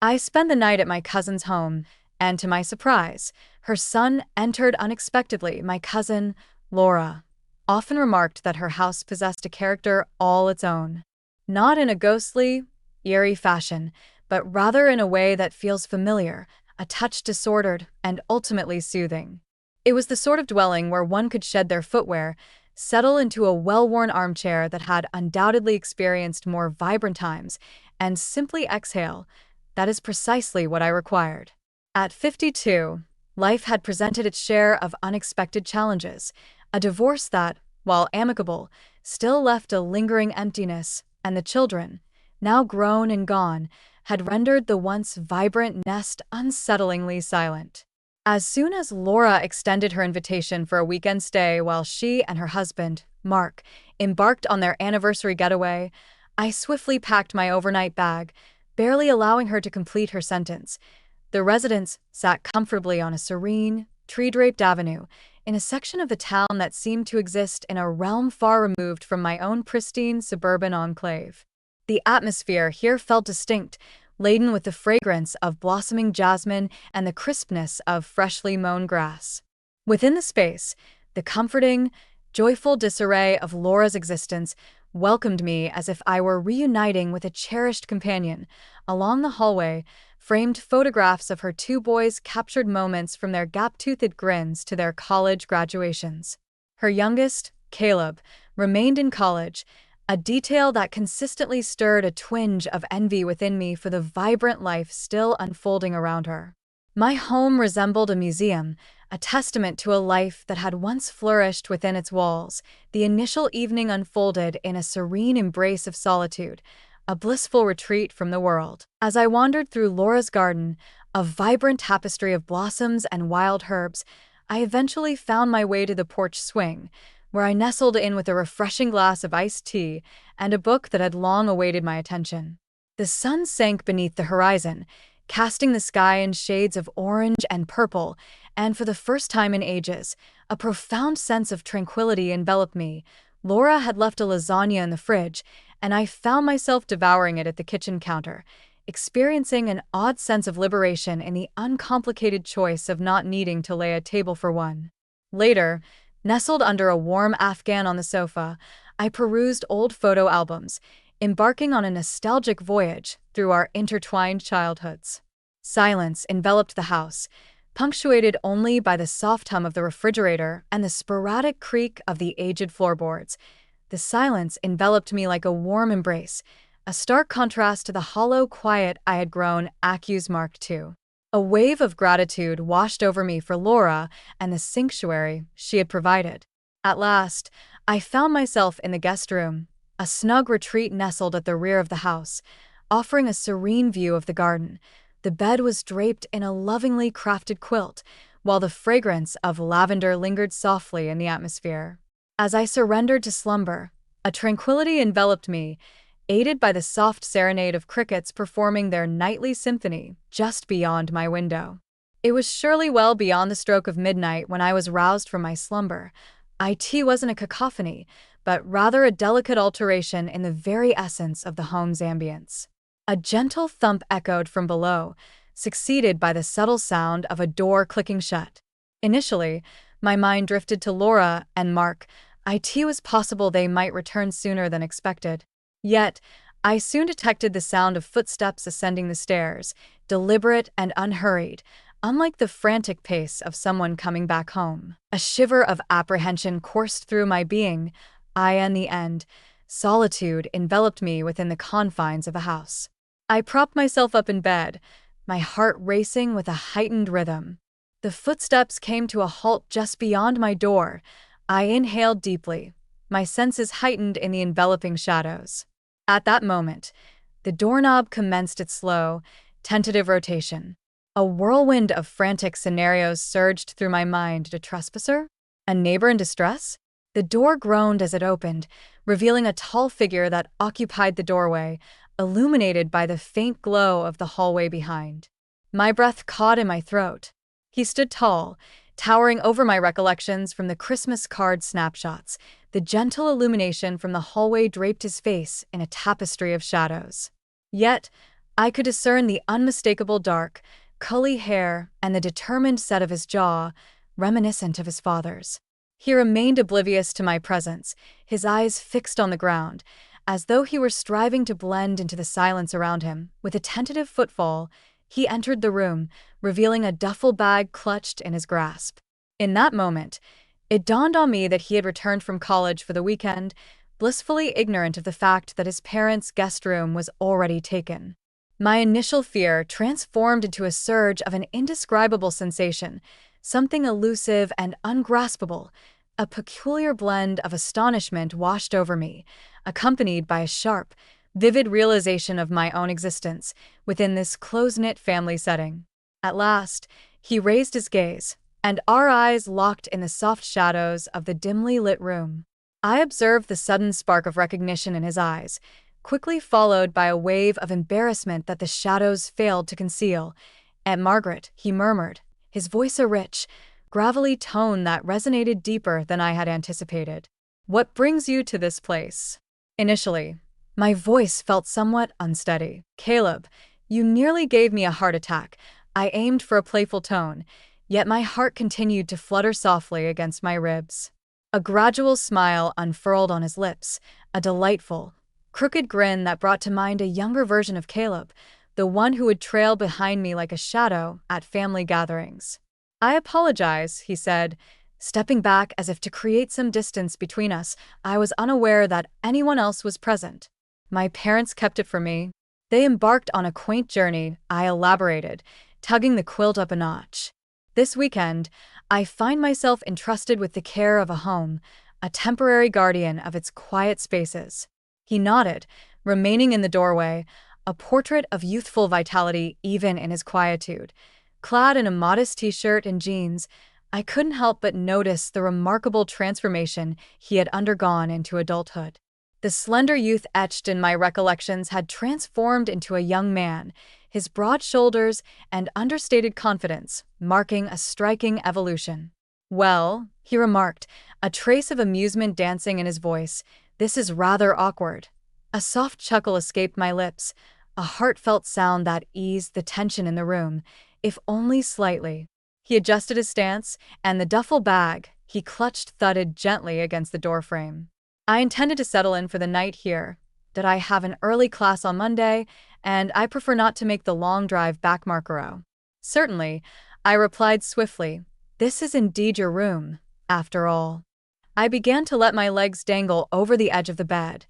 I spent the night at my cousin's home, and to my surprise, her son entered unexpectedly. My cousin, Laura, often remarked that her house possessed a character all its own. Not in a ghostly, eerie fashion, but rather in a way that feels familiar, a touch disordered, and ultimately soothing. It was the sort of dwelling where one could shed their footwear, settle into a well-worn armchair that had undoubtedly experienced more vibrant times, and simply exhale. That is precisely what I required. At 52, life had presented its share of unexpected challenges, a divorce that, while amicable, still left a lingering emptiness, and the children, now grown and gone, had rendered the once vibrant nest unsettlingly silent. As soon as Laura extended her invitation for a weekend stay while she and her husband, Mark, embarked on their anniversary getaway, I swiftly packed my overnight bag, barely allowing her to complete her sentence. The residence sat comfortably on a serene, tree-draped avenue, in a section of the town that seemed to exist in a realm far removed from my own pristine suburban enclave. The atmosphere here felt distinct, laden with the fragrance of blossoming jasmine and the crispness of freshly mown grass. Within the space, the comforting, joyful disarray of Laura's existence welcomed me as if I were reuniting with a cherished companion. Along the hallway, framed photographs of her two boys captured moments from their gap-toothed grins to their college graduations. Her youngest, Caleb, remained in college, a detail that consistently stirred a twinge of envy within me for the vibrant life still unfolding around her. My home resembled a museum, a testament to a life that had once flourished within its walls. The initial evening unfolded in a serene embrace of solitude, a blissful retreat from the world. As I wandered through Laura's garden, a vibrant tapestry of blossoms and wild herbs, I eventually found my way to the porch swing, where I nestled in with a refreshing glass of iced tea and a book that had long awaited my attention. The sun sank beneath the horizon, casting the sky in shades of orange and purple, and for the first time in ages, a profound sense of tranquility enveloped me. Laura had left a lasagna in the fridge, and I found myself devouring it at the kitchen counter, experiencing an odd sense of liberation in the uncomplicated choice of not needing to lay a table for one. Later, nestled under a warm Afghan on the sofa, I perused old photo albums, embarking on a nostalgic voyage through our intertwined childhoods. Silence enveloped the house, punctuated only by the soft hum of the refrigerator and the sporadic creak of the aged floorboards. The silence enveloped me like a warm embrace, a stark contrast to the hollow quiet I had grown accustomed to. A wave of gratitude washed over me for Laura and the sanctuary she had provided. At last, I found myself in the guest room, a snug retreat nestled at the rear of the house, offering a serene view of the garden. The bed was draped in a lovingly crafted quilt, while the fragrance of lavender lingered softly in the atmosphere. As I surrendered to slumber, a tranquility enveloped me, aided by the soft serenade of crickets performing their nightly symphony just beyond my window. It was surely well beyond the stroke of midnight when I was roused from my slumber. It wasn't a cacophony, but rather a delicate alteration in the very essence of the home's ambience. A gentle thump echoed from below, succeeded by the subtle sound of a door clicking shut. Initially, my mind drifted to Laura and Mark. It was possible they might return sooner than expected. Yet, I soon detected the sound of footsteps ascending the stairs, deliberate and unhurried, unlike the frantic pace of someone coming back home. A shiver of apprehension coursed through my being. In the end, solitude enveloped me within the confines of the house. I propped myself up in bed, my heart racing with a heightened rhythm. The footsteps came to a halt just beyond my door. I inhaled deeply, my senses heightened in the enveloping shadows. At that moment, the doorknob commenced its slow, tentative rotation. A whirlwind of frantic scenarios surged through my mind. A trespasser? A neighbor in distress? The door groaned as it opened, revealing a tall figure that occupied the doorway, illuminated by the faint glow of the hallway behind. My breath caught in my throat. He stood tall, towering over my recollections from the Christmas card snapshots. The gentle illumination from the hallway draped his face in a tapestry of shadows. Yet, I could discern the unmistakable dark, curly hair and the determined set of his jaw, reminiscent of his father's. He remained oblivious to my presence, his eyes fixed on the ground, as though he were striving to blend into the silence around him. With a tentative footfall, he entered the room, revealing a duffel bag clutched in his grasp. In that moment, it dawned on me that he had returned from college for the weekend, blissfully ignorant of the fact that his parents' guest room was already taken. My initial fear transformed into a surge of an indescribable sensation, something elusive and ungraspable. A peculiar blend of astonishment washed over me, accompanied by a sharp, vivid realization of my own existence within this close-knit family setting. At last, he raised his gaze, and our eyes locked in the soft shadows of the dimly lit room. I observed the sudden spark of recognition in his eyes, quickly followed by a wave of embarrassment that the shadows failed to conceal. "Aunt Margaret," he murmured, his voice a rich, gravelly tone that resonated deeper than I had anticipated. "What brings you to this place?" Initially, my voice felt somewhat unsteady. "Caleb, you nearly gave me a heart attack." I aimed for a playful tone, yet my heart continued to flutter softly against my ribs. A gradual smile unfurled on his lips, a delightful, crooked grin that brought to mind a younger version of Caleb, the one who would trail behind me like a shadow at family gatherings. "I apologize," he said, stepping back as if to create some distance between us. "I was unaware that anyone else was present. My parents kept it from me. They embarked on a quaint journey," I elaborated, tugging the quilt up a notch. "This weekend, I find myself entrusted with the care of a home, a temporary guardian of its quiet spaces." He nodded, remaining in the doorway, a portrait of youthful vitality even in his quietude. Clad in a modest t-shirt and jeans, I couldn't help but notice the remarkable transformation he had undergone into adulthood. The slender youth etched in my recollections had transformed into a young man, his broad shoulders and understated confidence marking a striking evolution. "Well," he remarked, a trace of amusement dancing in his voice, "this is rather awkward." A soft chuckle escaped my lips, a heartfelt sound that eased the tension in the room, if only slightly. He adjusted his stance, and the duffel bag he clutched thudded gently against the doorframe. "I intended to settle in for the night here. Did I have an early class on Monday, and I prefer not to make the long drive back Markero." "Certainly," I replied swiftly. "This is indeed your room, after all." I began to let my legs dangle over the edge of the bed.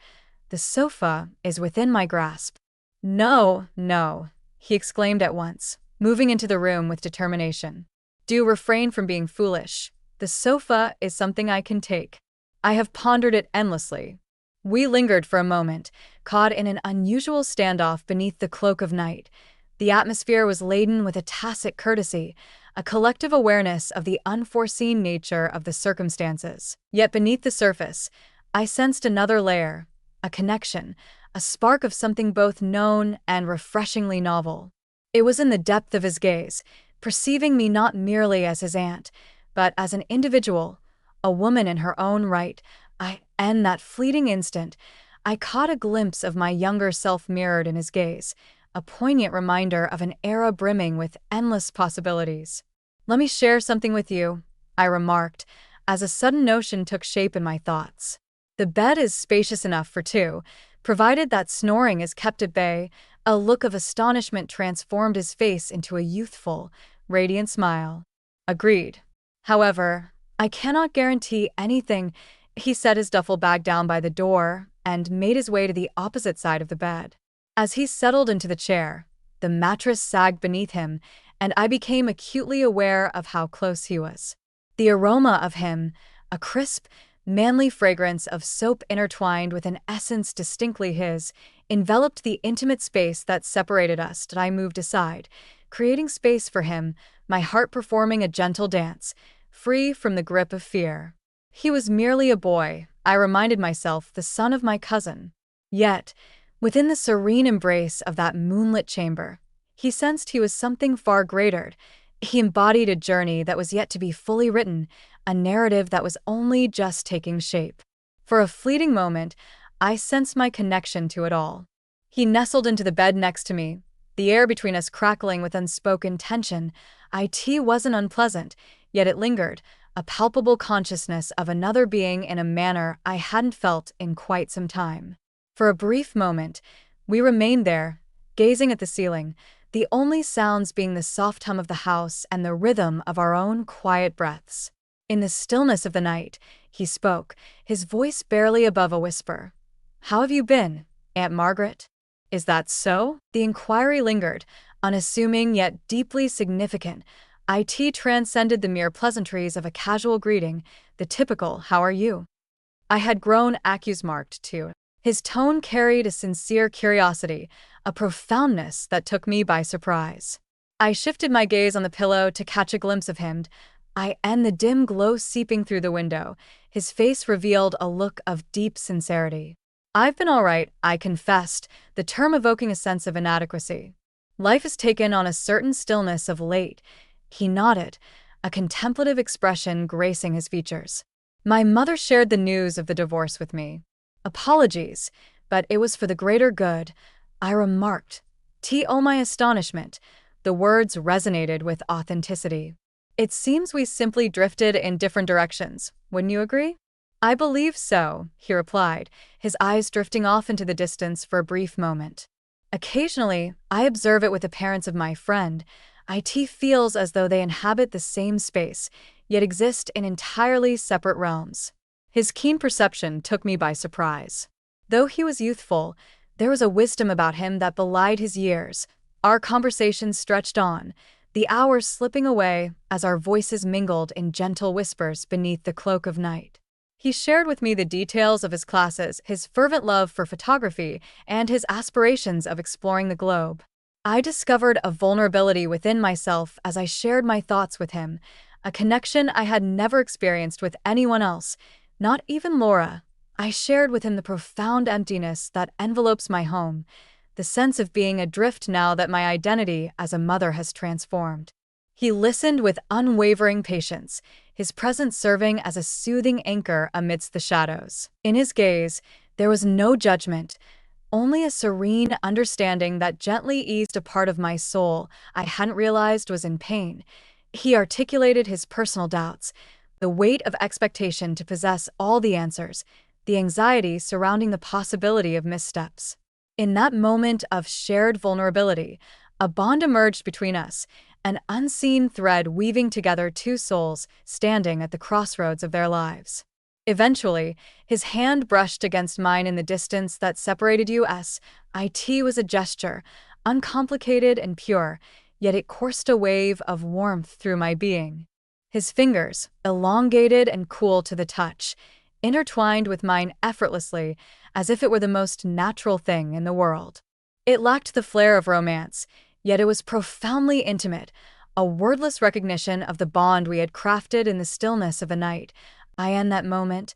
"The sofa is within my grasp." "No, no," he exclaimed at once, moving into the room with determination. "Do refrain from being foolish. The sofa is something I can take. I have pondered it endlessly." We lingered for a moment, caught in an unusual standoff beneath the cloak of night. The atmosphere was laden with a tacit courtesy, a collective awareness of the unforeseen nature of the circumstances. Yet beneath the surface, I sensed another layer, a connection, a spark of something both known and refreshingly novel. It was in the depth of his gaze, perceiving me not merely as his aunt, but as an individual, a woman in her own right. In that fleeting instant, I caught a glimpse of my younger self mirrored in his gaze, a poignant reminder of an era brimming with endless possibilities. "Let me share something with you," I remarked, as a sudden notion took shape in my thoughts. "The bed is spacious enough for two, provided that snoring is kept at bay." A look of astonishment transformed his face into a youthful, radiant smile. "Agreed. However, I cannot guarantee anything." He set his duffel bag down by the door and made his way to the opposite side of the bed. As he settled into the chair, the mattress sagged beneath him, and I became acutely aware of how close he was. The aroma of him, a crisp, manly fragrance of soap intertwined with an essence distinctly his, enveloped the intimate space that separated us. I moved aside, creating space for him, my heart performing a gentle dance, free from the grip of fear. He was merely a boy, I reminded myself, the son of my cousin. Yet, within the serene embrace of that moonlit chamber, he sensed he was something far greater. He embodied a journey that was yet to be fully written, a narrative that was only just taking shape. For a fleeting moment, I sensed my connection to it all. He nestled into the bed next to me, the air between us crackling with unspoken tension. It wasn't unpleasant, yet it lingered, a palpable consciousness of another being in a manner I hadn't felt in quite some time. For a brief moment, we remained there, gazing at the ceiling, the only sounds being the soft hum of the house and the rhythm of our own quiet breaths. In the stillness of the night, he spoke, his voice barely above a whisper. "How have you been, Aunt Margaret?" "Is that so?" The inquiry lingered, unassuming yet deeply significant. It transcended the mere pleasantries of a casual greeting, the typical, "How are you?" I had grown accusmarked, too. His tone carried a sincere curiosity, a profoundness that took me by surprise. I shifted my gaze on the pillow to catch a glimpse of him, and the dim glow seeping through the window. His face revealed a look of deep sincerity. "I've been all right," I confessed, the term evoking a sense of inadequacy. "Life has taken on a certain stillness of late." He nodded, a contemplative expression gracing his features. "My mother shared the news of the divorce with me. Apologies, but it was for the greater good," I remarked. To my astonishment, the words resonated with authenticity. "It seems we simply drifted in different directions, wouldn't you agree?" "I believe so," he replied, his eyes drifting off into the distance for a brief moment. "Occasionally, I observe it with the parents of my friend. It feels as though they inhabit the same space, yet exist in entirely separate realms." His keen perception took me by surprise. Though he was youthful, there was a wisdom about him that belied his years. Our conversation stretched on, the hours slipping away as our voices mingled in gentle whispers beneath the cloak of night. He shared with me the details of his classes, his fervent love for photography, and his aspirations of exploring the globe. I discovered a vulnerability within myself as I shared my thoughts with him, a connection I had never experienced with anyone else, not even Laura. I shared with him the profound emptiness that envelopes my home, the sense of being adrift now that my identity as a mother has transformed. He listened with unwavering patience, his presence serving as a soothing anchor amidst the shadows. In his gaze, there was no judgment, only a serene understanding that gently eased a part of my soul I hadn't realized was in pain. He articulated his personal doubts, the weight of expectation to possess all the answers, the anxiety surrounding the possibility of missteps. In that moment of shared vulnerability, a bond emerged between us, an unseen thread weaving together two souls standing at the crossroads of their lives. Eventually, his hand brushed against mine in the distance that separated us. It was a gesture, uncomplicated and pure, yet it coursed a wave of warmth through my being. His fingers, elongated and cool to the touch, intertwined with mine effortlessly, as if it were the most natural thing in the world. It lacked the flair of romance, yet it was profoundly intimate, a wordless recognition of the bond we had crafted in the stillness of a night. In that moment,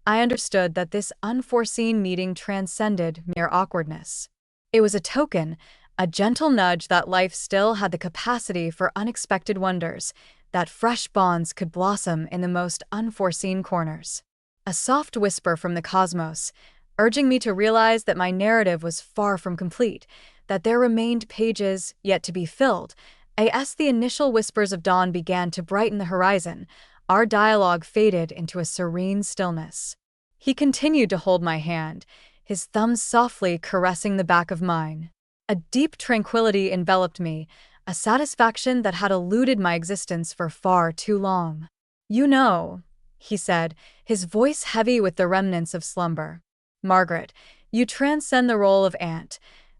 I understood that this unforeseen meeting transcended mere awkwardness. It was a token, a gentle nudge that life still had the capacity for unexpected wonders, that fresh bonds could blossom in the most unforeseen corners. A soft whisper from the cosmos, urging me to realize that my narrative was far from complete, that there remained pages yet to be filled. As the initial whispers of dawn began to brighten the horizon, our dialogue faded into a serene stillness. He continued to hold my hand, his thumbs softly caressing the back of mine. A deep tranquility enveloped me, a satisfaction that had eluded my existence for far too long. "You know," he said, his voice heavy with the remnants of slumber, "Margaret, you transcend the role of aunt.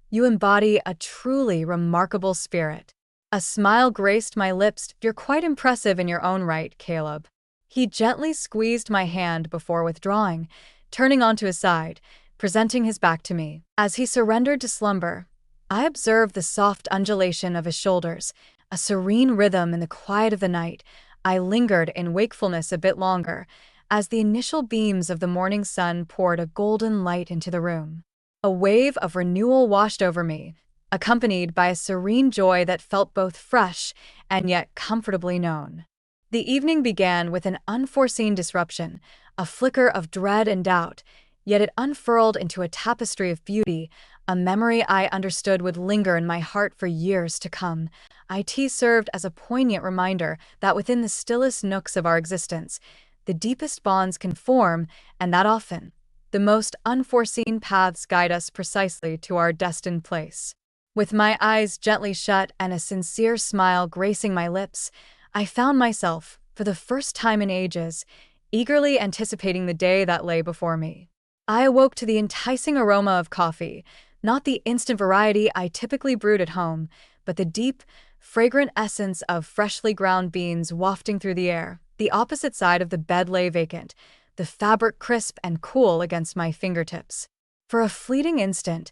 You embody a truly remarkable spirit." A smile graced my lips. "You're quite impressive in your own right, Caleb." He gently squeezed my hand before withdrawing, turning onto his side, presenting his back to me. As he surrendered to slumber, I observed the soft undulation of his shoulders, a serene rhythm in the quiet of the night. I lingered in wakefulness a bit longer, as the initial beams of the morning sun poured a golden light into the room. A wave of renewal washed over me, accompanied by a serene joy that felt both fresh and yet comfortably known. The evening began with an unforeseen disruption, a flicker of dread and doubt, yet it unfurled into a tapestry of beauty, a memory I understood would linger in my heart for years to come. It served as a poignant reminder that within the stillest nooks of our existence, the deepest bonds can form, and that often, the most unforeseen paths guide us precisely to our destined place. With my eyes gently shut and a sincere smile gracing my lips, I found myself, for the first time in ages, eagerly anticipating the day that lay before me. I awoke to the enticing aroma of coffee, not the instant variety I typically brewed at home, but the deep, fragrant essence of freshly ground beans wafting through the air. The opposite side of the bed lay vacant, the fabric crisp and cool against my fingertips. For a fleeting instant,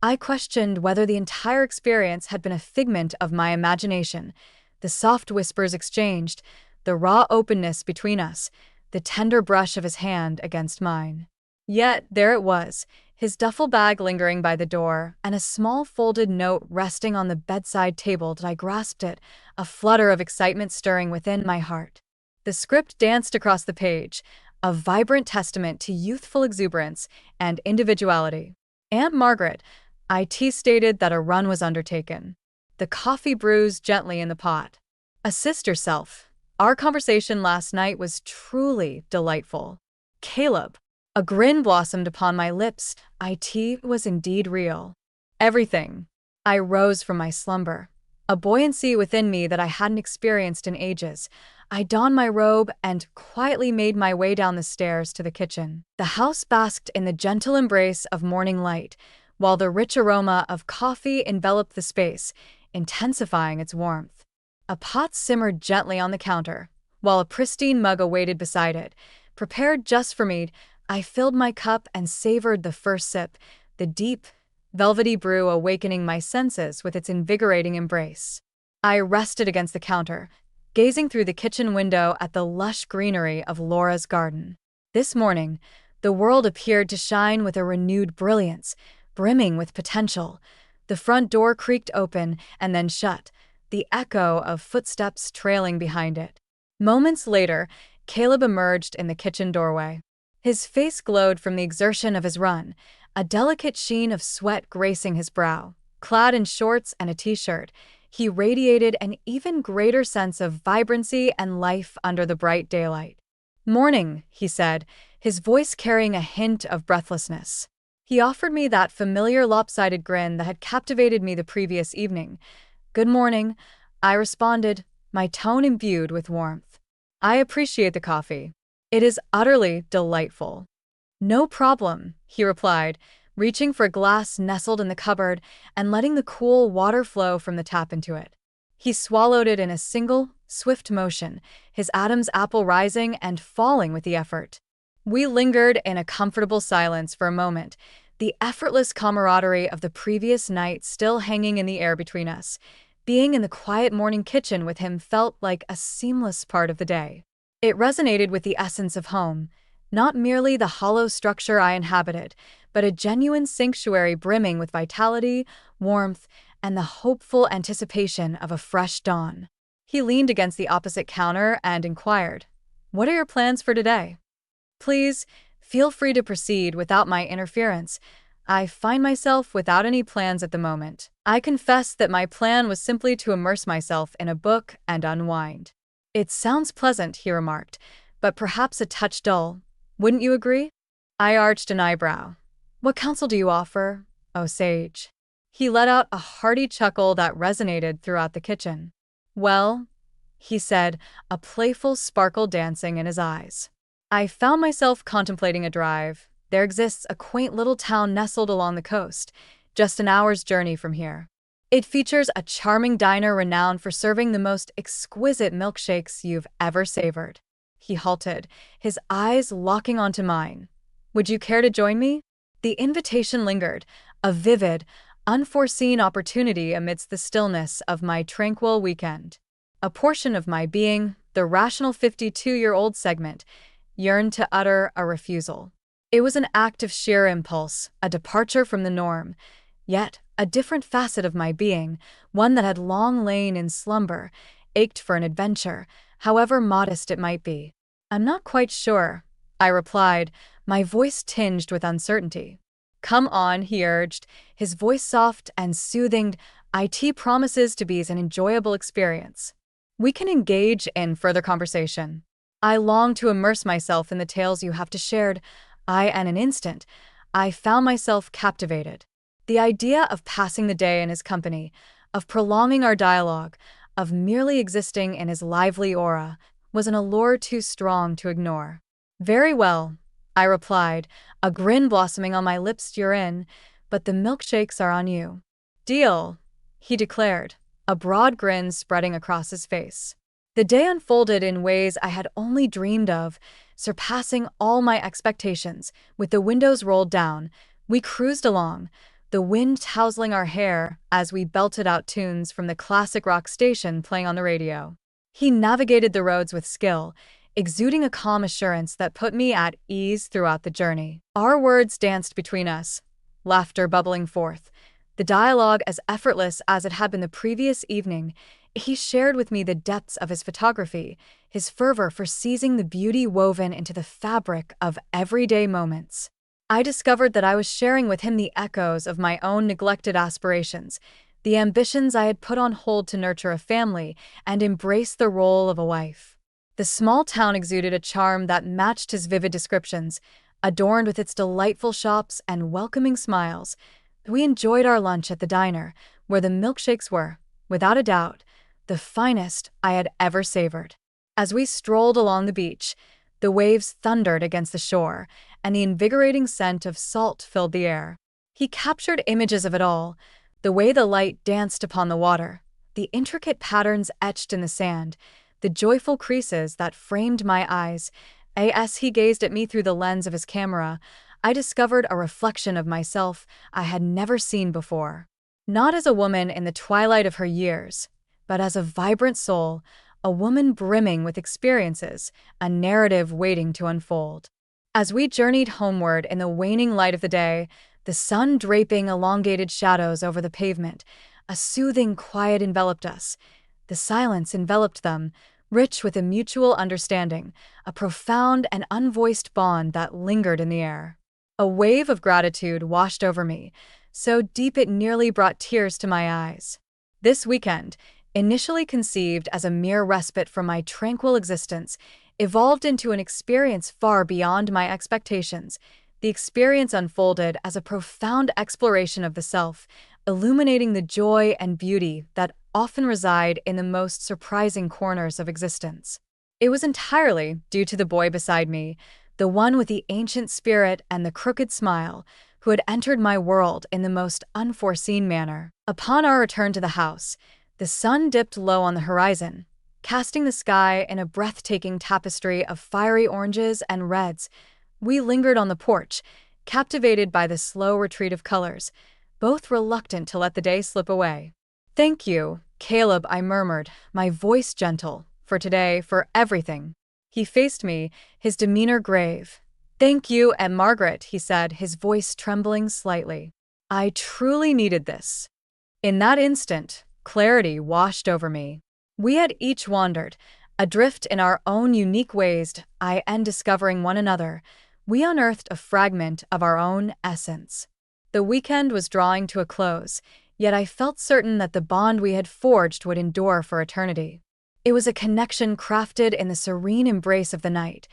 I questioned whether the entire experience had been a figment of my imagination. The soft whispers exchanged, the raw openness between us, the tender brush of his hand against mine. Yet there it was, his duffel bag lingering by the door, and a small folded note resting on the bedside table. I grasped it, a flutter of excitement stirring within my heart. The script danced across the page, a vibrant testament to youthful exuberance and individuality. Aunt Margaret, it stated that a run was undertaken. The coffee brews gently in the pot. Assist yourself. Our conversation last night was truly delightful. Caleb. A grin blossomed upon my lips. It was indeed real. Everything. I rose from my slumber, a buoyancy within me that I hadn't experienced in ages. I donned my robe and quietly made my way down the stairs to the kitchen. The house basked in the gentle embrace of morning light, while the rich aroma of coffee enveloped the space, intensifying its warmth. A pot simmered gently on the counter, while a pristine mug awaited beside it. Prepared just for me, I filled my cup and savored the first sip, the deep, velvety brew awakening my senses with its invigorating embrace. I rested against the counter, gazing through the kitchen window at the lush greenery of Laura's garden. This morning, the world appeared to shine with a renewed brilliance, brimming with potential. The front door creaked open and then shut, the echo of footsteps trailing behind it. Moments later, Caleb emerged in the kitchen doorway. His face glowed from the exertion of his run, a delicate sheen of sweat gracing his brow. Clad in shorts and a t-shirt, he radiated an even greater sense of vibrancy and life under the bright daylight. "Morning," he said, his voice carrying a hint of breathlessness. He offered me that familiar lopsided grin that had captivated me the previous evening. "Good morning," I responded, my tone imbued with warmth. "I appreciate the coffee. It is utterly delightful." "No problem," he replied, reaching for a glass nestled in the cupboard and letting the cool water flow from the tap into it. He swallowed it in a single, swift motion, his Adam's apple rising and falling with the effort. We lingered in a comfortable silence for a moment, the effortless camaraderie of the previous night still hanging in the air between us. Being in the quiet morning kitchen with him felt like a seamless part of the day. It resonated with the essence of home, not merely the hollow structure I inhabited, but a genuine sanctuary brimming with vitality, warmth, and the hopeful anticipation of a fresh dawn. He leaned against the opposite counter and inquired, "What are your plans for today?" "Please, feel free to proceed without my interference. I find myself without any plans at the moment." I confessed that my plan was simply to immerse myself in a book and unwind. "It sounds pleasant," he remarked, "but perhaps a touch dull. Wouldn't you agree?" I arched an eyebrow. "What counsel do you offer, O sage?" He let out a hearty chuckle that resonated throughout the kitchen. "Well," he said, a playful sparkle dancing in his eyes, "I found myself contemplating a drive. There exists a quaint little town nestled along the coast, just an hour's journey from here. It features a charming diner renowned for serving the most exquisite milkshakes you've ever savored." He halted, his eyes locking onto mine. "Would you care to join me?" The invitation lingered, a vivid, unforeseen opportunity amidst the stillness of my tranquil weekend. A portion of my being, the rational 52-year-old segment, yearned to utter a refusal. It was an act of sheer impulse, a departure from the norm, yet a different facet of my being, one that had long lain in slumber, ached for an adventure, however modest it might be. "I'm not quite sure," I replied, my voice tinged with uncertainty. Come on, he urged, his voice soft and soothing. It promises to be an enjoyable experience. We can engage in further conversation. I long to immerse myself in the tales you have to share. In an instant, I found myself captivated. The idea of passing the day in his company, of prolonging our dialogue, of merely existing in his lively aura, was an allure too strong to ignore. Very well, I replied, a grin blossoming on my lips. You're in, but the milkshakes are on you. Deal, he declared, a broad grin spreading across his face. The day unfolded in ways I had only dreamed of, surpassing all my expectations. With the windows rolled down, we cruised along, the wind tousling our hair as we belted out tunes from the classic rock station playing on the radio. He navigated the roads with skill, exuding a calm assurance that put me at ease throughout the journey. Our words danced between us, laughter bubbling forth, the dialogue as effortless as it had been the previous evening. He shared with me the depths of his photography, his fervor for seizing the beauty woven into the fabric of everyday moments. I discovered that I was sharing with him the echoes of my own neglected aspirations, the ambitions I had put on hold to nurture a family and embrace the role of a wife. The small town exuded a charm that matched his vivid descriptions, adorned with its delightful shops and welcoming smiles. We enjoyed our lunch at the diner, where the milkshakes were, without a doubt, the finest I had ever savored. As we strolled along the beach, the waves thundered against the shore, and the invigorating scent of salt filled the air. He captured images of it all, the way the light danced upon the water, the intricate patterns etched in the sand, the joyful creases that framed my eyes. As he gazed at me through the lens of his camera, I discovered a reflection of myself I had never seen before. Not as a woman in the twilight of her years, but as a vibrant soul, a woman brimming with experiences, a narrative waiting to unfold. As we journeyed homeward in the waning light of the day, the sun draping elongated shadows over the pavement, a soothing quiet enveloped us. The silence enveloped them, rich with a mutual understanding, a profound and unvoiced bond that lingered in the air. A wave of gratitude washed over me, so deep it nearly brought tears to my eyes. This weekend, initially conceived as a mere respite from my tranquil existence, evolved into an experience far beyond my expectations. The experience unfolded as a profound exploration of the self, illuminating the joy and beauty that often reside in the most surprising corners of existence. It was entirely due to the boy beside me, the one with the ancient spirit and the crooked smile, who had entered my world in the most unforeseen manner. Upon our return to the house, the sun dipped low on the horizon, casting the sky in a breathtaking tapestry of fiery oranges and reds. We lingered on the porch, captivated by the slow retreat of colors, both reluctant to let the day slip away. "Thank you, Caleb," I murmured, my voice gentle, "for today, for everything." He faced me, his demeanor grave. "Thank you, and Margaret," he said, his voice trembling slightly. I truly needed this. In that instant, clarity washed over me. We had each wandered, adrift in our own unique ways, and discovering one another, we unearthed a fragment of our own essence. The weekend was drawing to a close, yet I felt certain that the bond we had forged would endure for eternity. It was a connection crafted in the serene embrace of the night,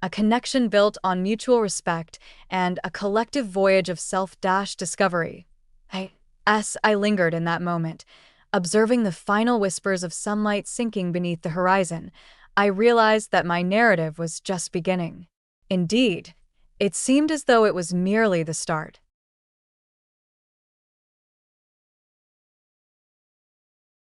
a connection built on mutual respect and a collective voyage of self-discovery. I lingered in that moment, observing the final whispers of sunlight sinking beneath the horizon. I realized that my narrative was just beginning. Indeed, it seemed as though it was merely the start.